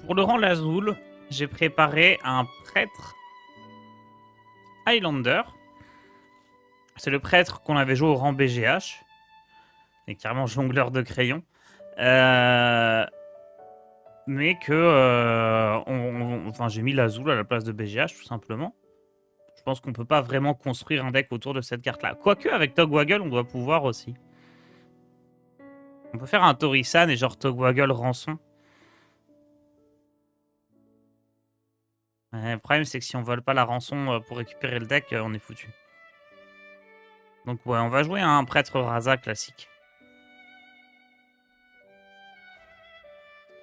Pour le rang Lazul, j'ai préparé un prêtre Highlander. C'est le prêtre qu'on avait joué au rang BGH. Et carrément jongleur de crayons. Mais que enfin, j'ai mis Lazul à la place de BGH tout simplement. Je pense qu'on peut pas vraiment construire un deck autour de cette carte-là. Quoique avec Togwaggle, on doit pouvoir aussi. On peut faire un Torisan et genre Togwaggle rançon. Le problème, c'est que si on vole pas la rançon pour récupérer le deck, on est foutu. Donc ouais, on va jouer un prêtre Raza classique.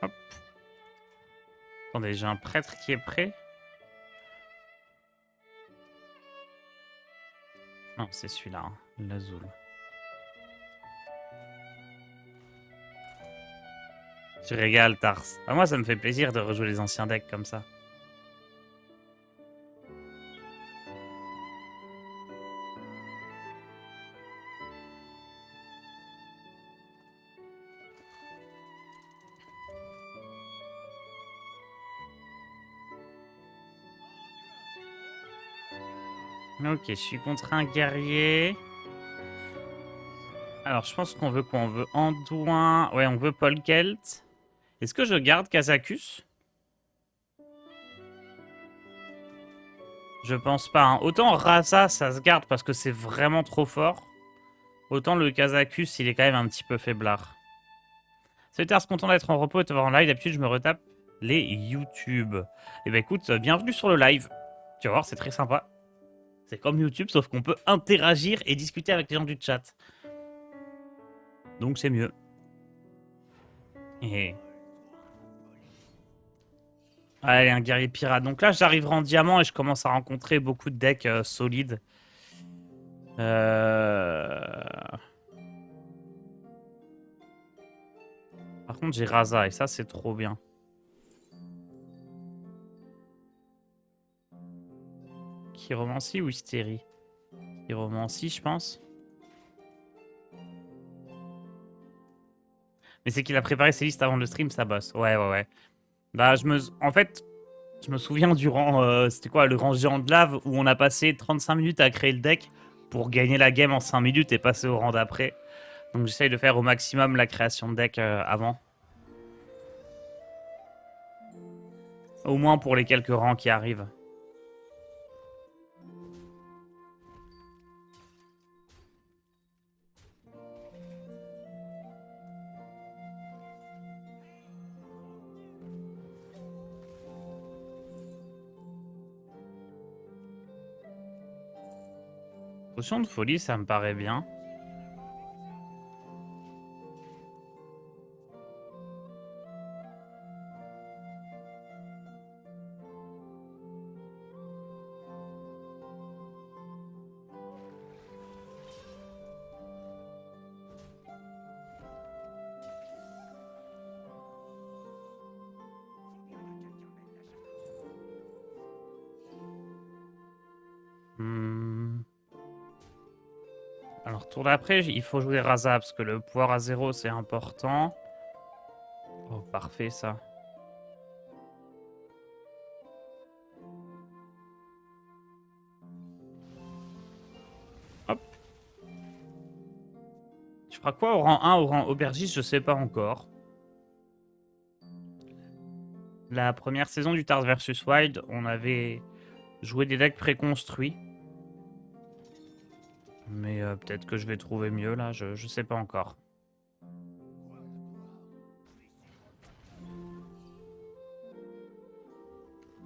Hop. Attendez, j'ai un prêtre qui est prêt. Non, c'est celui-là, hein, l'Azul. Je régale, Tars. Ah, moi, ça me fait plaisir de rejouer les anciens decks comme ça. Ok, je suis contre un guerrier. Alors, je pense qu'on veut quoi? On veut Anduin. Ouais, on veut Paul Kelt. Est-ce que je garde Kazakus? Je pense pas. Hein. Autant Raza, ça se garde parce que c'est vraiment trop fort. Autant le Kazakus, il est quand même un petit peu faiblard. Salut Tars, content d'être en repos et de te voir en live. D'habitude, je me retape les YouTube. Eh ben écoute, bienvenue sur le live. Tu vas voir, c'est très sympa. C'est comme YouTube, sauf qu'on peut interagir et discuter avec les gens du chat. Donc c'est mieux. Et... Allez, un guerrier pirate. Donc là, j'arriverai en diamant et je commence à rencontrer beaucoup de decks solides. Par contre, j'ai Raza et ça, c'est trop bien. Chiromancie ou Hystérie? Chiromancie, je pense. Mais c'est qu'il a préparé ses listes avant le stream, ça bosse. Ouais, ouais, ouais. Bah, en fait, je me souviens durant, c'était quoi, le rang géant de lave, où on a passé 35 minutes à créer le deck pour gagner la game en 5 minutes et passer au rang d'après. Donc j'essaye de faire au maximum la création de deck avant. Au moins pour les quelques rangs qui arrivent. Potion de folie, ça me paraît bien. Hmm. Alors, tour d'après, il faut jouer Raza, parce que le pouvoir à 0, c'est important. Oh, parfait, ça. Hop. Tu feras quoi au rang 1, au rang aubergiste? Je sais pas encore. La première saison du Tars vs Wild, on avait joué des decks préconstruits. Mais peut-être que je vais trouver mieux, là. Je sais pas encore.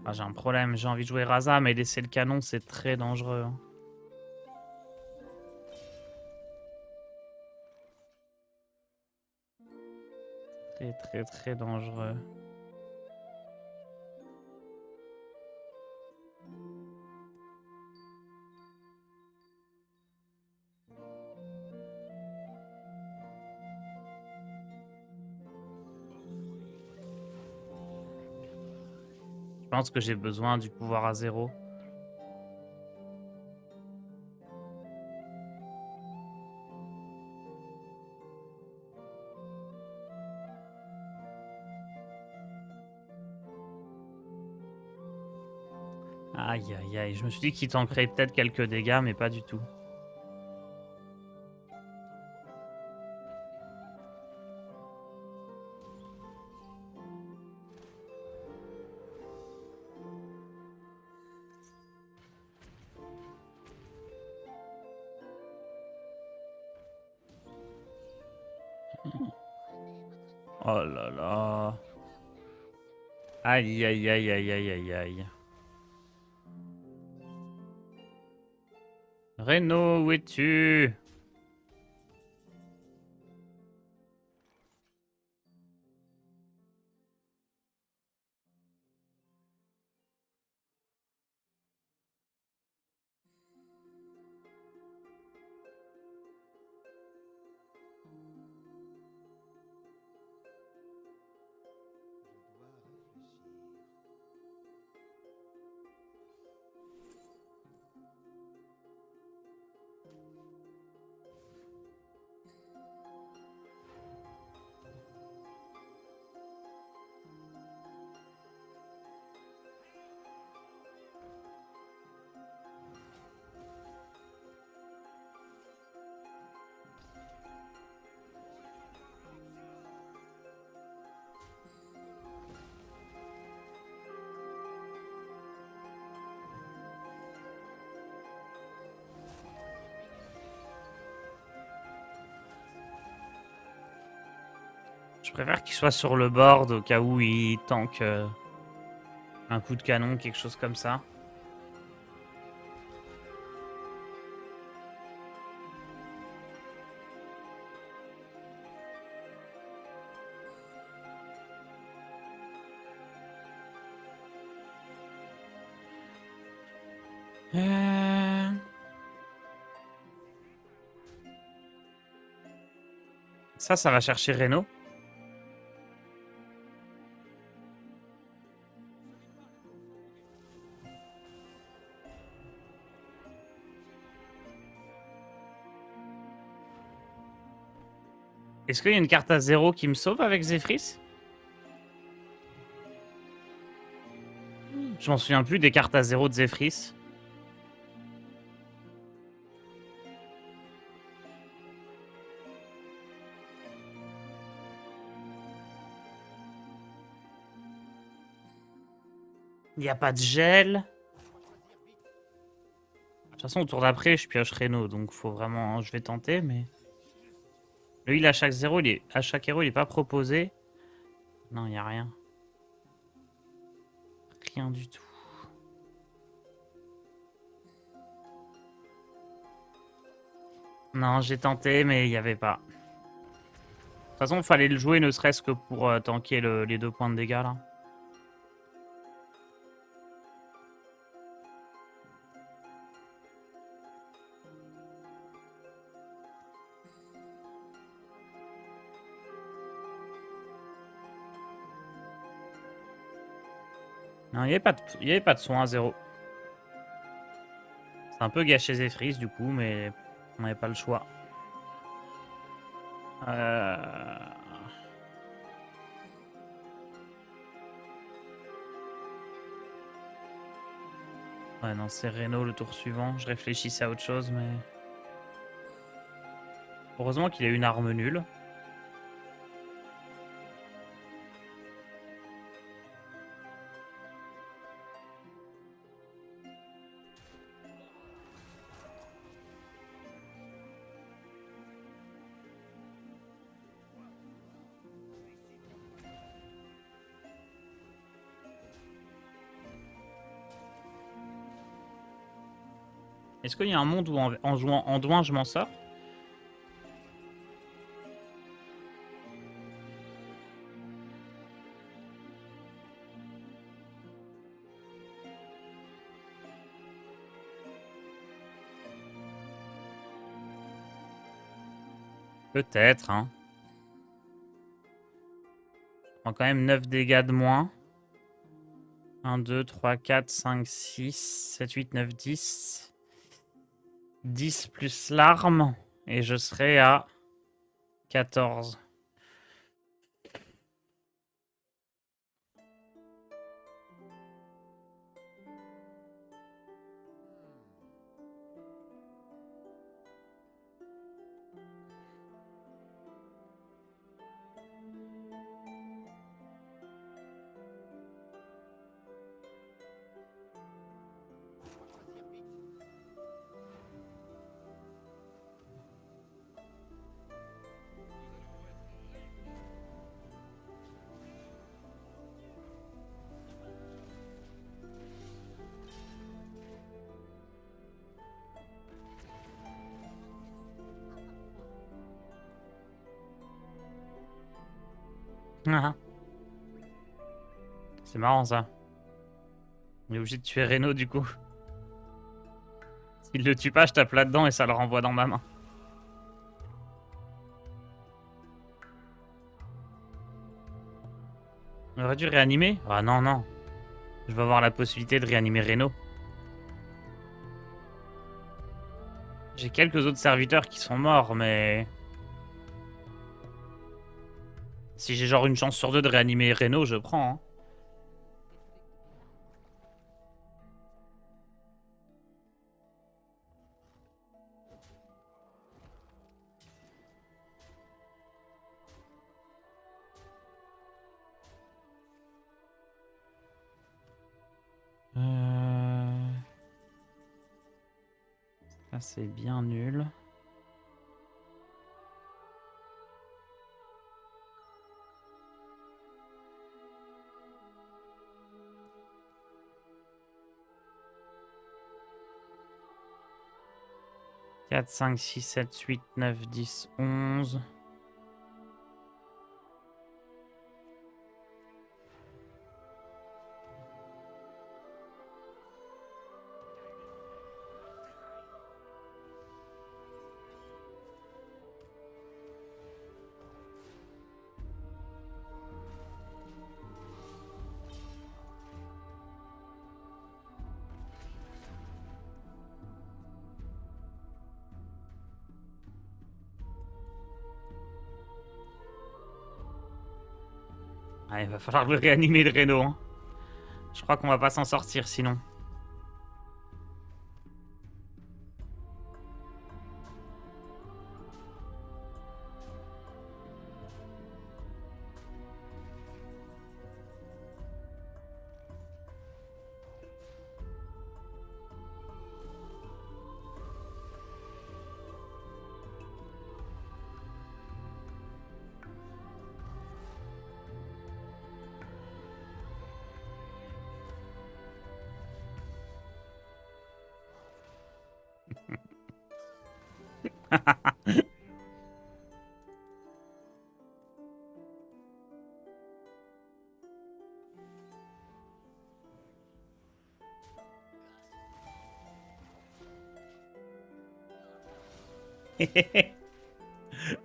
Ah, j'ai un problème. J'ai envie de jouer Raza, mais laisser le canon, c'est très dangereux. Hein. Très, très, très dangereux. Je pense que j'ai besoin du pouvoir à 0. Aïe, aïe, aïe. Je me suis dit qu'il tankerait peut-être quelques dégâts, mais pas du tout. Oh là là. Aïe, aïe, aïe, aïe, aïe, aïe, aïe. Reno, où es-tu? Je préfère qu'il soit sur le board au cas où il tank un coup de canon, quelque chose comme ça. Ça va chercher Reno. Est-ce qu'il y a une carte à 0 qui me sauve avec Zephrys? Je m'en souviens plus des cartes à 0 de Zephrys. Il n'y a pas de gel. De toute façon, au tour d'après, je pioche Reno, donc faut vraiment. Hein, je vais tenter, mais. Le heal à chaque à chaque héros, il est pas proposé. Non, il n'y a rien. Rien du tout. Non, j'ai tenté, mais il n'y avait pas. De toute façon, il fallait le jouer ne serait-ce que pour tanker les 2 points de dégâts là. Non, il n'y avait pas de soin à 0. C'est un peu gâché Zephrys du coup, mais on n'avait pas le choix. Ouais, non, c'est Reno le tour suivant. Je réfléchissais à autre chose, mais. Heureusement qu'il a une arme nulle. Est-ce qu'il y a un monde où en jouant Anduin, je m'en sors? Peut-être, hein. Je prends quand même 9 dégâts de moins. 1, 2, 3, 4, 5, 6, 7, 8, 9, 10. 10 plus l'arme. Et je serai à 14. Ah. C'est marrant ça. On est obligé de tuer Reno du coup. S'il le tue pas, je tape là-dedans et ça le renvoie dans ma main. On aurait dû réanimer? Ah non, non. Je vais avoir la possibilité de réanimer Reno. J'ai quelques autres serviteurs qui sont morts, mais... Si j'ai genre une chance sur deux de réanimer Reno, je prends. Hein. Ça, c'est bien nul. « 4, 5, 6, 7, 8, 9, 10, 11... » Ah, il va falloir le réanimer le Reno. Hein. Je crois qu'on va pas s'en sortir sinon.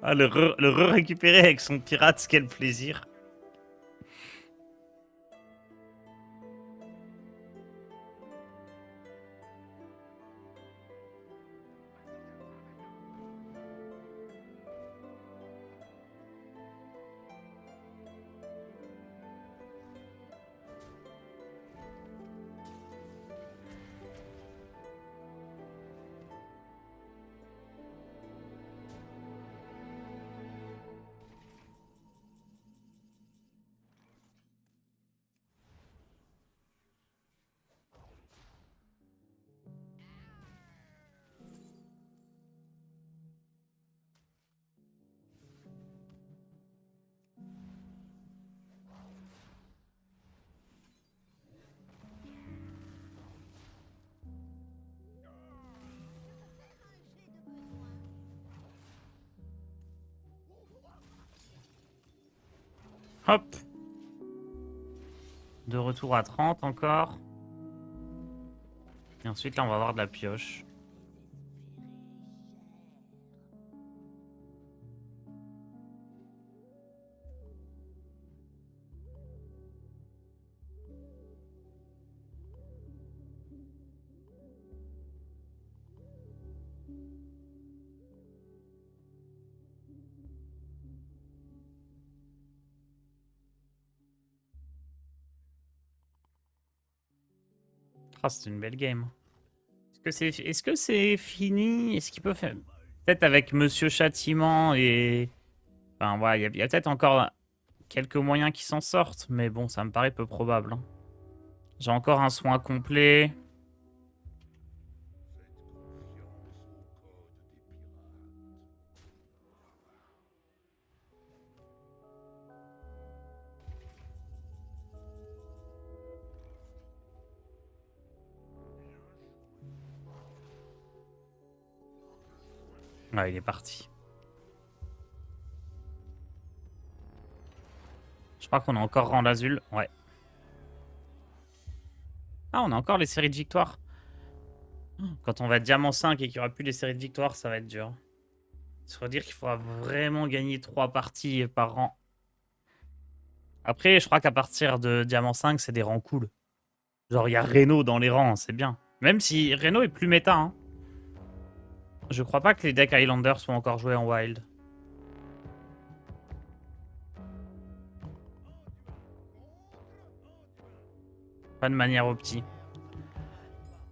Ah, le re-récupérer avec son pirate, quel plaisir. Hop. De retour à 30 encore. Et ensuite, là, on va avoir de la pioche. Ah, c'est une belle game. Est-ce que c'est fini? Est-ce qu'il peut faire... Peut-être avec Monsieur Châtiment et... Enfin, voilà, il y a peut-être encore quelques moyens qui s'en sortent. Mais bon, ça me paraît peu probable. Hein. J'ai encore un soin complet. Ouais, il est parti. crois qu'on a encore rang d'Azul. Ouais. Ah, on a encore les séries de victoires. Quand on va être diamant 5 et qu'il n'y aura plus les séries de victoires, ça va être dur. Ça veut dire qu'il faudra vraiment gagner 3 parties par rang. Après, je crois qu'à partir de diamant 5, c'est des rangs cool. Genre, il y a Reno dans les rangs, c'est bien. Même si Reno est plus méta. Hein. Je crois pas que les decks Highlander sont encore joués en wild. Pas de manière opti.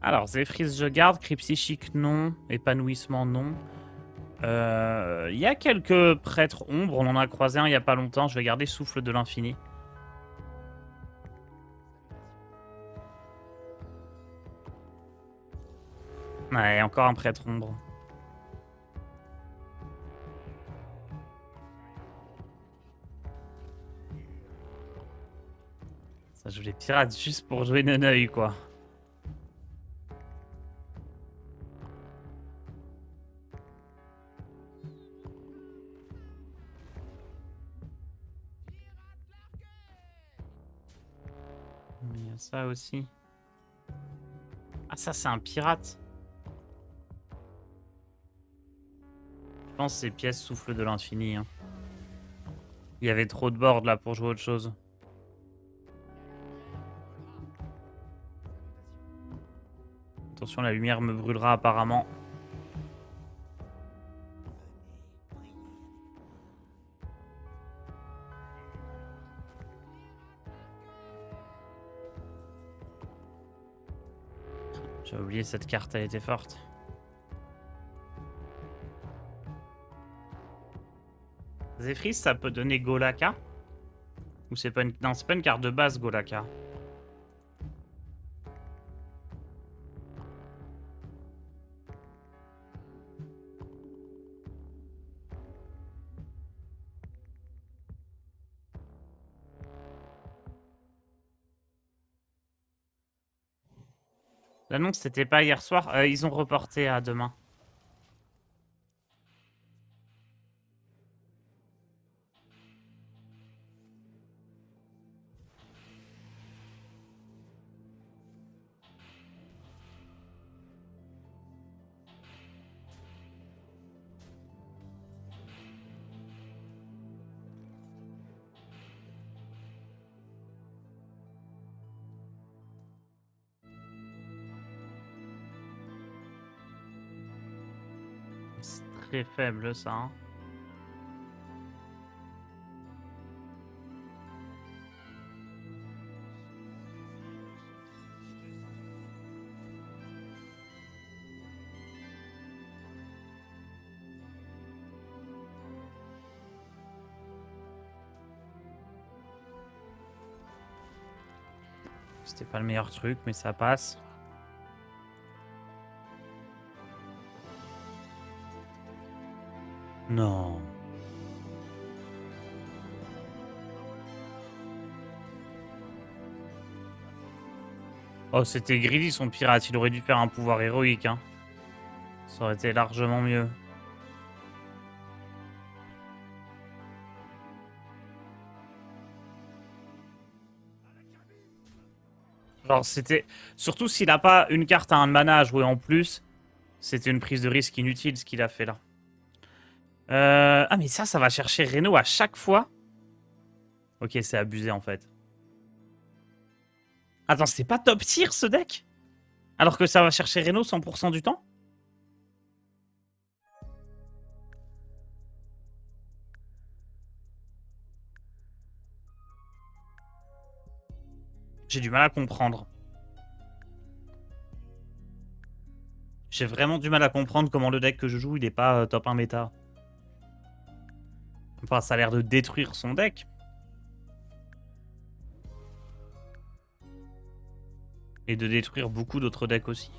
Alors, Zephrys, je garde. Cri psychique, non. Épanouissement, non. Il y a quelques prêtres ombres. On en a croisé un il y a pas longtemps. Je vais garder Souffle de l'infini. Ouais, encore un prêtre ombre. Ça joue les pirates juste pour jouer Neneuil, quoi. Mais il y a ça aussi. Ah, ça, c'est un pirate. Je pense que c'est pièce Souffle de l'infini. Hein. Il y avait trop de board là pour jouer autre chose. Attention, la lumière me brûlera apparemment. J'ai oublié cette carte, elle était forte. Zephrys, ça peut donner Golaka? Ou c'est pas une... Non, c'est pas une carte de base, Golaka. L'annonce, c'était pas hier soir. Ils ont reporté à demain. C'est très faible, ça. Hein. C'était pas le meilleur truc, mais ça passe. Non. Oh, c'était greedy son pirate. Il aurait dû faire un pouvoir héroïque. Hein. Ça aurait été largement mieux. Genre, c'était... Surtout s'il a pas une carte à un mana à jouer en plus, c'était une prise de risque inutile ce qu'il a fait là. Ah, mais ça va chercher Reno à chaque fois. Ok, c'est abusé en fait. Attends, c'est pas top tier ce deck? Alors que ça va chercher Reno 100% du temps? J'ai du mal à comprendre. J'ai vraiment du mal à comprendre comment le deck que je joue, il est pas top 1 méta. Enfin, ça a l'air de détruire son deck. Et de détruire beaucoup d'autres decks aussi.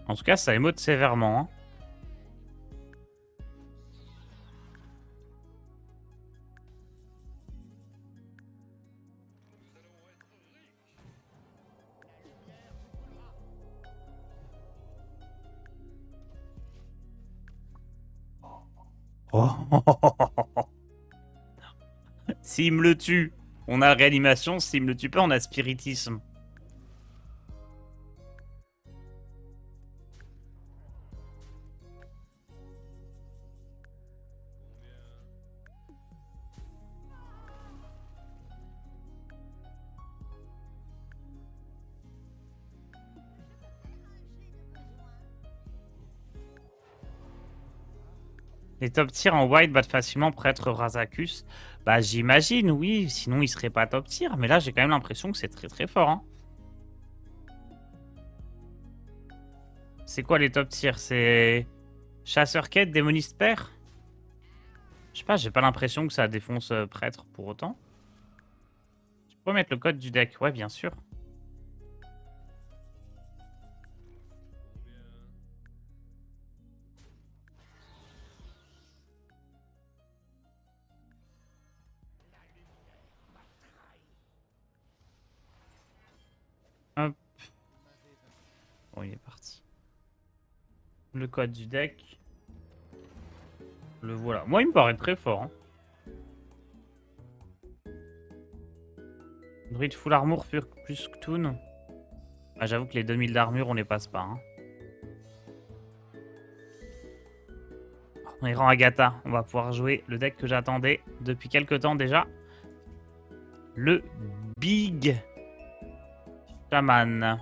En tout cas, ça émote sévèrement. Hein. Oh. S'il me le tue, on a réanimation. S'il me le tue pas, on a spiritisme. Les top tiers en white battent facilement prêtre Razakus. Bah j'imagine, oui, sinon il serait pas top tier. Mais là j'ai quand même l'impression que c'est très très fort. Hein. C'est quoi les top tiers? C'est chasseur quête, démoniste père? Je sais pas, j'ai pas l'impression que ça défonce prêtre pour autant. Tu peux mettre le code du deck? Ouais, bien sûr. Hop. Bon, il est parti. Le code du deck. Le voilà. Moi, il me paraît très fort. Hein. Druide full armor plus Cthulhu. Ah, j'avoue que les 2000 d'armure, on les passe pas. Hein. On est rang Agatha. On va pouvoir jouer le deck que j'attendais depuis quelques temps déjà. Le Big Shaman.